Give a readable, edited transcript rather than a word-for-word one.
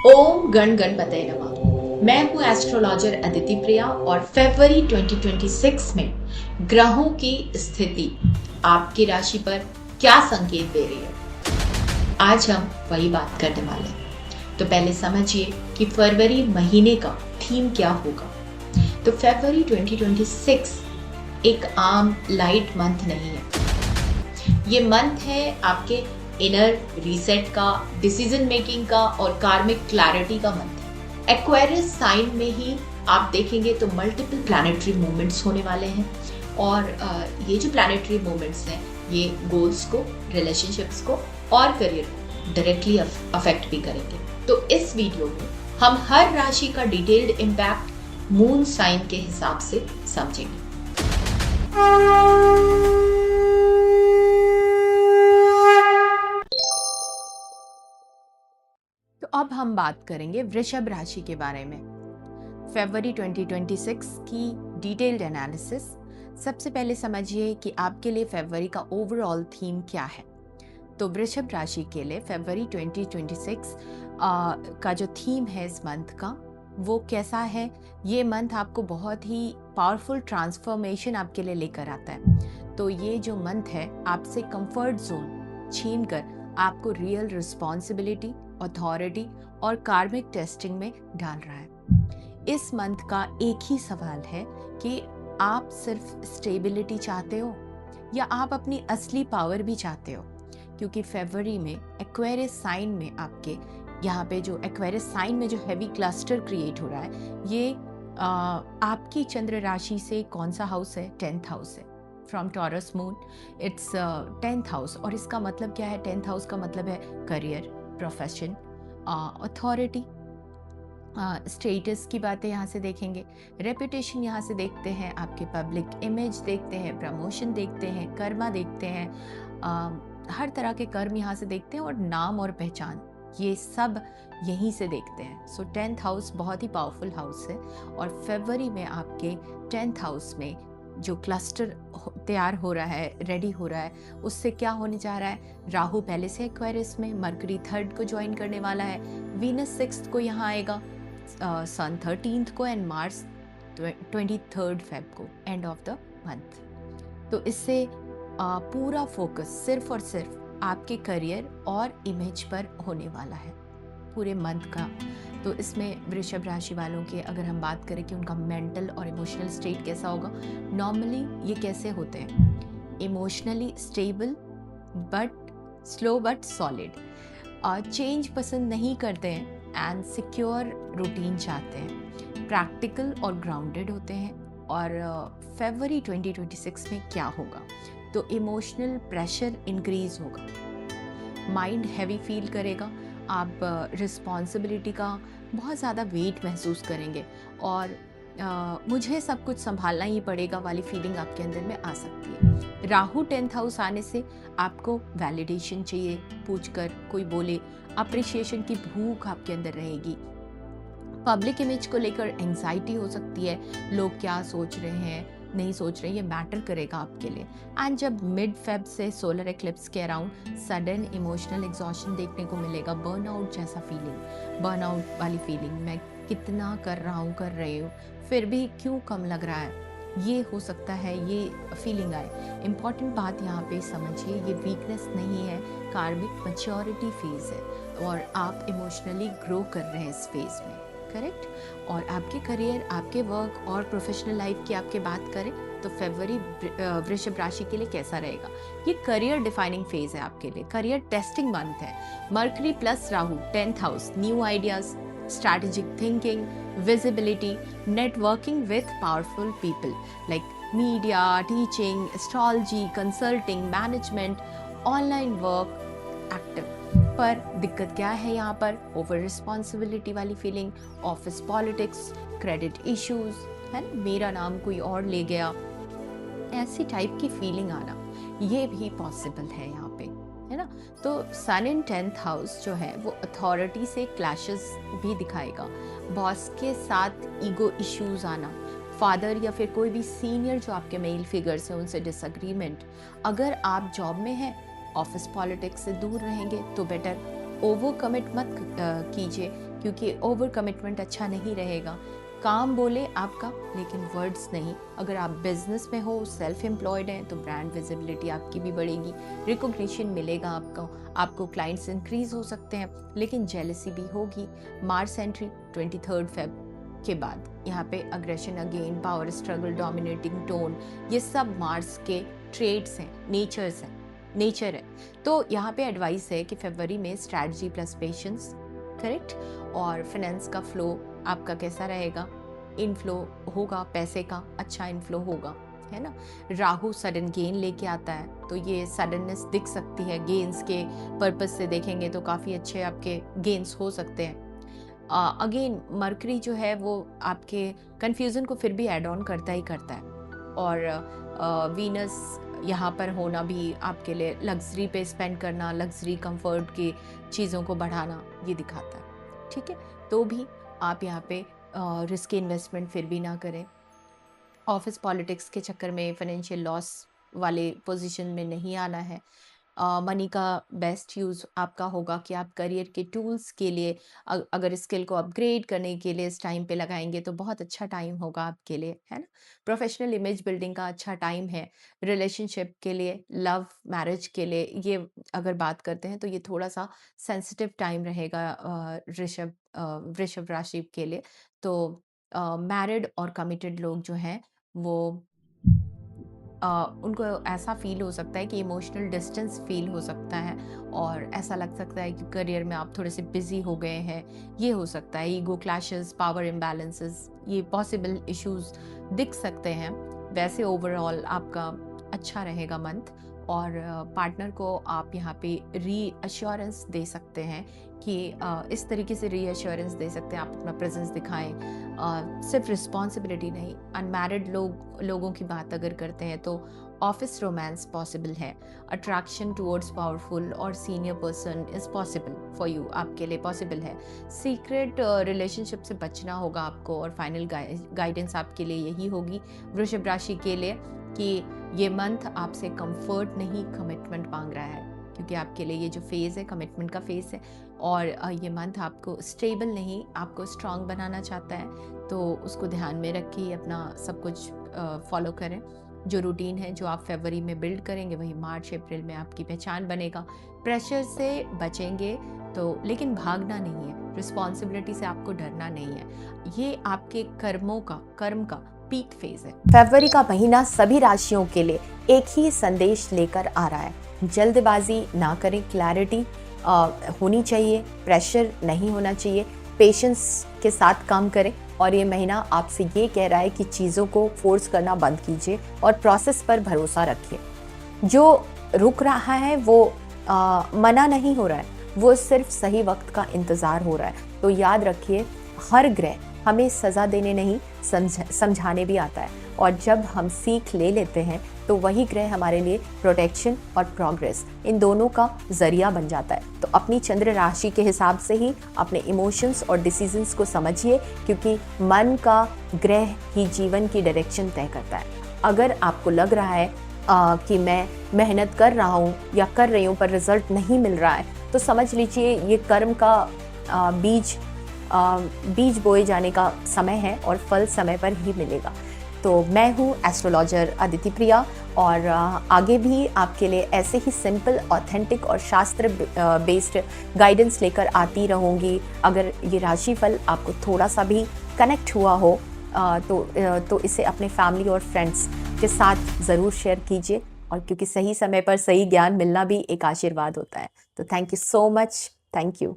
ओम गण गणपतये नमः। मैं हूँ एस्ट्रोलॉजर अदिति प्रिया और फरवरी 2026 में ग्रहों की स्थिति आपकी राशि पर क्या संकेत दे रही है, आज हम वही बात करने वाले हैं। तो पहले समझिए कि फरवरी महीने का थीम क्या होगा। तो फरवरी 2026 एक आम लाइट मंथ नहीं है। ये मंथ है आपके इनर रीसेट का, डिसीजन मेकिंग का और कार्मिक क्लैरिटी का मंथ है। एक्वेरियस साइन में ही आप देखेंगे तो मल्टीपल प्लैनेटरी मूवमेंट्स होने वाले हैं और ये जो प्लैनेटरी मूवमेंट्स हैं ये गोल्स को, रिलेशनशिप्स को और करियर को डायरेक्टली अफेक्ट भी करेंगे। तो इस वीडियो में हम हर राशि का डिटेल्ड इम्पैक्ट मून साइन के हिसाब से समझेंगे। तो अब हम बात करेंगे वृषभ राशि के बारे में। फरवरी 2026 की डिटेल्ड एनालिसिस। सबसे पहले समझिए कि आपके लिए फरवरी का ओवरऑल थीम क्या है। तो वृषभ राशि के लिए फरवरी 2026 का जो थीम है इस मंथ का वो कैसा है। ये मंथ आपको बहुत ही पावरफुल ट्रांसफॉर्मेशन आपके लिए लेकर आता है। तो ये जो मंथ है आपसे कंफर्ट जोन छीन कर आपको रियल रिस्पॉन्सिबिलिटी, अथॉरिटी और कार्मिक टेस्टिंग में डाल रहा है। इस मंथ का एक ही सवाल है कि आप सिर्फ स्टेबिलिटी चाहते हो या आप अपनी असली पावर भी चाहते हो, क्योंकि फरवरी में एक्वेरियस साइन में आपके यहाँ पे जो एक्वेरियस साइन में जो हैवी क्लस्टर क्रिएट हो रहा है ये आपकी चंद्र राशि से कौन सा हाउस है? 10th हाउस है। From taurus moon it's 10th house. और इसका मतलब क्या है? 10th हाउस का मतलब है करियर, प्रोफेशन, अथॉरिटी, स्टेटस की बातें यहाँ से देखेंगे, रेपुटेशन यहाँ से देखते हैं, आपके पब्लिक इमेज देखते हैं, प्रमोशन देखते हैं, कर्मा देखते हैं, हर तरह के कर्म यहाँ से देखते हैं और नाम और पहचान ये सब यहीं से देखते हैं। सो 10th हाउस बहुत ही पावरफुल हाउस है और फरवरी में आपके 10th हाउस में जो क्लस्टर तैयार हो रहा है, रेडी हो रहा है, उससे क्या होने जा रहा है? राहु पहले से एक्वेरियस में, मरकरी 3rd को ज्वाइन करने वाला है, वीनस 6th को यहाँ आएगा, सन 13th को एंड मार्स 23rd फेब को, एंड ऑफ द मंथ। तो इससे पूरा फोकस सिर्फ और सिर्फ आपके करियर और इमेज पर होने वाला है पूरे मंथ का। तो इसमें वृषभ राशि वालों के अगर हम बात करें कि उनका मेंटल और इमोशनल स्टेट कैसा होगा, नॉर्मली ये कैसे होते हैं? Emotionally stable but slow but solid, change पसंद नहीं करते हैं एंड सिक्योर रूटीन चाहते हैं, प्रैक्टिकल और ग्राउंडेड होते हैं। और फरवरी 2026 में क्या होगा? तो इमोशनल प्रेशर इंक्रीज होगा, माइंड हैवी फील करेगा, आप रिस्पॉन्सिबिलिटी का बहुत ज़्यादा वेट महसूस करेंगे और मुझे सब कुछ संभालना ही पड़ेगा वाली फीलिंग आपके अंदर में आ सकती है। राहु 10th हाउस आने से आपको वैलिडेशन चाहिए, पूछकर कोई बोले, अप्रिशिएशन की भूख आपके अंदर रहेगी। पब्लिक इमेज को लेकर एंजाइटी हो सकती है, लोग क्या सोच रहे हैं, नहीं सोच रहे, ये मैटर करेगा आपके लिए। एंड जब मिड फेब से सोलर एक्लिप्स के अराउंड सडन इमोशनल एग्जॉशन देखने को मिलेगा, बर्नआउट जैसा फीलिंग, बर्नआउट वाली फीलिंग, मैं कितना कर रहा हूँ, कर रही हूँ, फिर भी क्यों कम लग रहा है, ये हो सकता है, ये फीलिंग आए। इम्पॉर्टेंट बात यहाँ पे समझिए, ये वीकनेस नहीं है, कार्मिक मैच्योरिटी फेज है और आप इमोशनली ग्रो कर रहे हैं इस फेज में, करेक्ट। और आपके करियर, आपके वर्क और प्रोफेशनल लाइफ की आपके बात करें तो फरवरी वृषभ राशि के लिए कैसा रहेगा? ये करियर डिफाइनिंग फेज है आपके लिए, करियर टेस्टिंग मंथ है। Mercury plus Rahu 10th house, new ideas, strategic thinking, visibility, networking with powerful people like media, teaching, astrology, consulting, management, online work, active. पर दिक्कत क्या है यहाँ पर? ओवर रिस्पॉन्सिबिलिटी वाली feeling, office politics, credit issues, है ना, मेरा नाम कोई और ले गया, ऐसी टाइप की फीलिंग आना ये भी पॉसिबल है यहाँ पे, है ना। तो सन इन 10th हाउस जो है वो अथॉरिटी से क्लैशेस भी दिखाएगा, बॉस के साथ ईगो इश्यूज आना, फादर या फिर कोई भी सीनियर जो आपके मेल फिगर्स हैं उनसे डिसएग्रीमेंट। अगर आप जॉब में हैं, ऑफिस पॉलिटिक्स से दूर रहेंगे तो बेटर। ओवर कमिट मत कीजिए, क्योंकि ओवर कमिटमेंट अच्छा नहीं रहेगा। काम बोले आपका, लेकिन वर्ड्स नहीं। अगर आप बिजनेस में हो, सेल्फ एम्प्लॉयड हैं, तो ब्रांड विजिबिलिटी आपकी भी बढ़ेगी, रिकॉग्निशन मिलेगा आपको क्लाइंट्स इंक्रीज हो सकते हैं, लेकिन जेलसी भी होगी। मार्स एंट्री 23 फेब के बाद यहाँ पे aggression again, power struggle, dominating tone, ये सब मार्स के ट्रेड्स हैं, नेचर है। तो यहाँ पे एडवाइस है कि फरवरी में स्ट्रैटेजी प्लस पेशेंस, करेक्ट। और फाइनेंस का फ्लो आपका कैसा रहेगा? इनफ्लो होगा, पैसे का अच्छा इनफ्लो होगा, है ना। राहु सडन गेन लेके आता है, तो ये सडननेस दिख सकती है। गेन्स के पर्पस से देखेंगे तो काफ़ी अच्छे आपके गेन्स हो सकते हैं। अगेन मरकरी जो है वो आपके कन्फ्यूज़न को फिर भी ऐड ऑन करता ही करता है, और वीनस यहाँ पर होना भी आपके लिए लग्जरी पे स्पेंड करना, लग्जरी कंफर्ट की चीज़ों को बढ़ाना, ये दिखाता है, ठीक है। तो भी आप यहाँ पे रिस्की इन्वेस्टमेंट फिर भी ना करें। ऑफिस पॉलिटिक्स के चक्कर में फाइनेंशियल लॉस वाले पोजीशन में नहीं आना है। मनी का बेस्ट यूज़ आपका होगा कि आप करियर के टूल्स के लिए अगर स्किल को अपग्रेड करने के लिए इस टाइम पे लगाएंगे तो बहुत अच्छा टाइम होगा आपके लिए, है ना। प्रोफेशनल इमेज बिल्डिंग का अच्छा टाइम है। रिलेशनशिप के लिए, लव मैरिज के लिए, ये अगर बात करते हैं तो ये थोड़ा सा सेंसिटिव टाइम रहेगा वृषभ राशि के लिए। तो मैरिड और कमिटेड लोग जो हैं वो उनको ऐसा फील हो सकता है कि इमोशनल डिस्टेंस फील हो सकता है, और ऐसा लग सकता है कि करियर में आप थोड़े से बिजी हो गए हैं, ये हो सकता है। ईगो क्लैशेस, पावर इम्बैलेंसेस, ये पॉसिबल इश्यूज दिख सकते हैं। वैसे ओवरऑल आपका अच्छा रहेगा मंथ, और पार्टनर को आप यहाँ पे रीअश्योरेंस दे सकते हैं कि इस तरीके से रीअश्योरेंस दे सकते हैं, आप अपना प्रेजेंस दिखाएं। सिर्फ रिस्पॉन्सिबिलिटी नहीं, अनमैरिड लोगों की बात अगर करते हैं तो ऑफिस रोमांस पॉसिबल है। अट्रैक्शन टुवर्ड्स पावरफुल और senior person is possible for you, आपके लिए पॉसिबल है। सीक्रेट रिलेशनशिप से बचना होगा आपको, और फाइनल गाइडेंस आपके लिए यही होगी वृषभ राशि के लिए कि ये मंथ आपसे कंफर्ट नहीं, कमिटमेंट मांग रहा है, क्योंकि आपके लिए ये जो फेज़ है कमिटमेंट का फेज़ है, और ये मंथ आपको स्टेबल नहीं, आपको स्ट्रांग बनाना चाहता है। तो उसको ध्यान में रखिए, अपना सब कुछ फॉलो करें। जो रूटीन है जो आप फरवरी में बिल्ड करेंगे वही मार्च अप्रैल में आपकी पहचान बनेगा। प्रेशर से बचेंगे तो, लेकिन भागना नहीं है, रिस्पॉन्सिबिलिटी से आपको डरना नहीं है। ये आपके कर्म का पीक फेज है। फरवरी का महीना सभी राशियों के लिए एक ही संदेश लेकर आ रहा है, जल्दबाजी ना करें, क्लैरिटी होनी चाहिए, प्रेशर नहीं होना चाहिए, पेशेंस के साथ काम करें। और ये महीना आपसे ये कह रहा है कि चीज़ों को फोर्स करना बंद कीजिए और प्रोसेस पर भरोसा रखिए। जो रुक रहा है वो मना नहीं हो रहा है, वो सिर्फ सही वक्त का इंतज़ार हो रहा है। तो याद रखिए, हर ग्रह हमें सज़ा देने नहीं, समझाने भी आता है, और जब हम सीख ले लेते हैं तो वही ग्रह हमारे लिए प्रोटेक्शन और प्रोग्रेस, इन दोनों का जरिया बन जाता है। तो अपनी चंद्र राशि के हिसाब से ही अपने इमोशंस और डिसीजंस को समझिए, क्योंकि मन का ग्रह ही जीवन की डायरेक्शन तय करता है। अगर आपको लग रहा है कि मैं मेहनत कर रहा हूँ या कर रही हूँ पर रिजल्ट नहीं मिल रहा है, तो समझ लीजिए ये कर्म का बीज बोए जाने का समय है, और फल समय पर ही मिलेगा। तो मैं हूँ एस्ट्रोलॉजर अदिति प्रिया, और आगे भी आपके लिए ऐसे ही सिंपल, ऑथेंटिक और शास्त्र बेस्ड गाइडेंस लेकर आती रहूँगी। अगर ये राशिफल आपको थोड़ा सा भी कनेक्ट हुआ हो तो इसे अपने फैमिली और फ्रेंड्स के साथ ज़रूर शेयर कीजिए, और क्योंकि सही समय पर सही ज्ञान मिलना भी एक आशीर्वाद होता है। तो thank you so much, thank you.